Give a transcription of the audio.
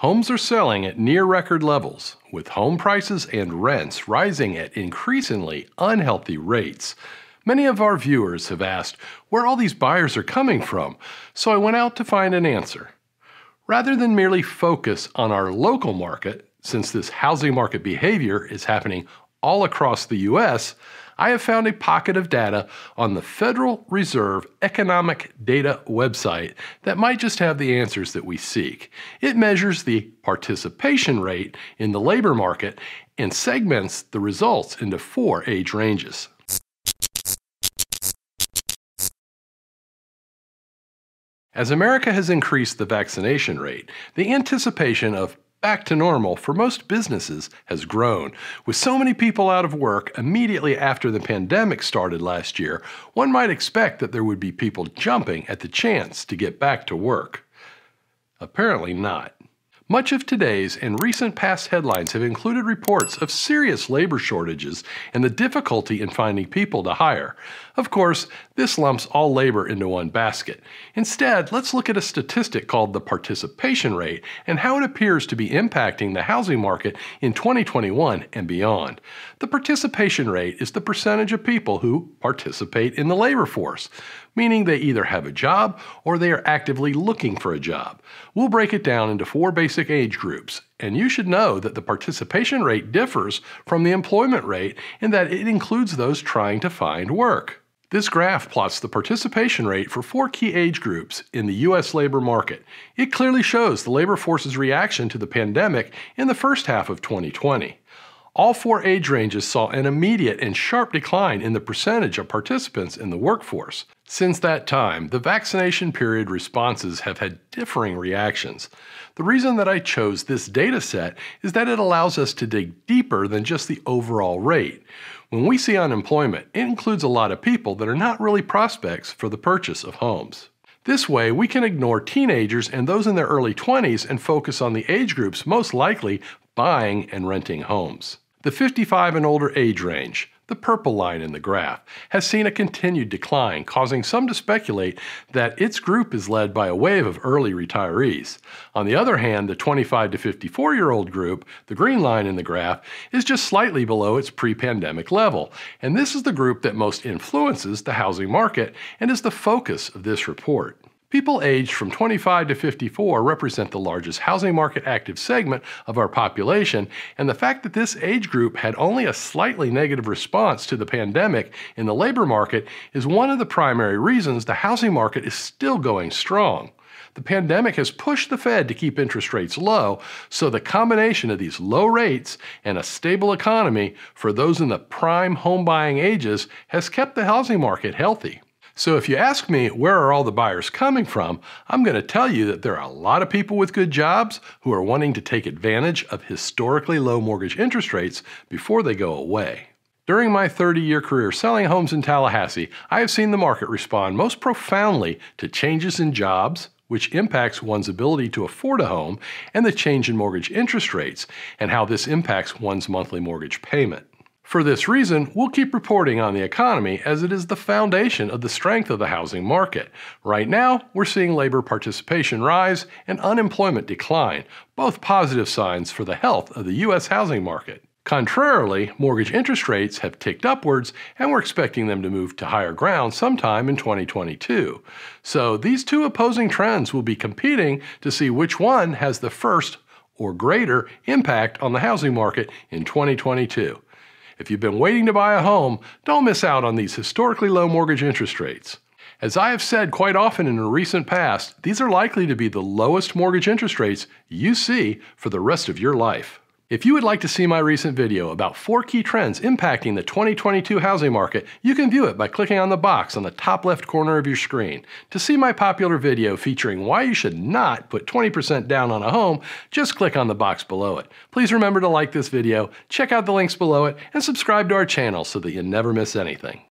Homes are selling at near record levels, with home prices and rents rising at increasingly unhealthy rates. Many of our viewers have asked where all these buyers are coming from, so I went out to find an answer. Rather than merely focus on our local market, since this housing market behavior is happening all across the U.S., I have found a pocket of data on the Federal Reserve Economic Data website that might just have the answers that we seek. It measures the participation rate in the labor market and segments the results into 4 age ranges. As America has increased the vaccination rate, the anticipation of back to normal for most businesses has grown. With so many people out of work immediately after the pandemic started last year, one might expect that there would be people jumping at the chance to get back to work. Apparently not. Much of today's and recent past headlines have included reports of serious labor shortages and the difficulty in finding people to hire. Of course, this lumps all labor into one basket. Instead, let's look at a statistic called the participation rate and how it appears to be impacting the housing market in 2021 and beyond. The participation rate is the percentage of people who participate in the labor force, meaning they either have a job or they are actively looking for a job. We'll break it down into 4 basic age groups, and you should know that the participation rate differs from the employment rate in that it includes those trying to find work. This graph plots the participation rate for 4 key age groups in the U.S. labor market. It clearly shows the labor force's reaction to the pandemic in the first half of 2020. All 4 age ranges saw an immediate and sharp decline in the percentage of participants in the workforce. Since that time, the vaccination period responses have had differing reactions. The reason that I chose this data set is that it allows us to dig deeper than just the overall rate. When we see unemployment, it includes a lot of people that are not really prospects for the purchase of homes. This way, we can ignore teenagers and those in their early 20s and focus on the age groups most likely buying and renting homes. The 55 and older age range, the purple line in the graph, has seen a continued decline, causing some to speculate that its group is led by a wave of early retirees. On the other hand, the 25 to 54-year-old group, the green line in the graph, is just slightly below its pre-pandemic level, and this is the group that most influences the housing market and is the focus of this report. People aged from 25 to 54 represent the largest housing market active segment of our population, and the fact that this age group had only a slightly negative response to the pandemic in the labor market is one of the primary reasons the housing market is still going strong. The pandemic has pushed the Fed to keep interest rates low, so the combination of these low rates and a stable economy for those in the prime home buying ages has kept the housing market healthy. So if you ask me where are all the buyers coming from, I'm going to tell you that there are a lot of people with good jobs who are wanting to take advantage of historically low mortgage interest rates before they go away. During my 30-year career selling homes in Tallahassee, I have seen the market respond most profoundly to changes in jobs, which impacts one's ability to afford a home, and the change in mortgage interest rates, and how this impacts one's monthly mortgage payment. For this reason, we'll keep reporting on the economy as it is the foundation of the strength of the housing market. Right now, we're seeing labor participation rise and unemployment decline, both positive signs for the health of the U.S. housing market. Contrarily, mortgage interest rates have ticked upwards, and we're expecting them to move to higher ground sometime in 2022. So these 2 opposing trends will be competing to see which one has the first or greater impact on the housing market in 2022. If you've been waiting to buy a home, don't miss out on these historically low mortgage interest rates. As I have said quite often in the recent past, these are likely to be the lowest mortgage interest rates you see for the rest of your life. If you would like to see my recent video about 4 key trends impacting the 2022 housing market, you can view it by clicking on the box on the top left corner of your screen. To see my popular video featuring why you should not put 20% down on a home, just click on the box below it. Please remember to like this video, check out the links below it, and subscribe to our channel so that you never miss anything.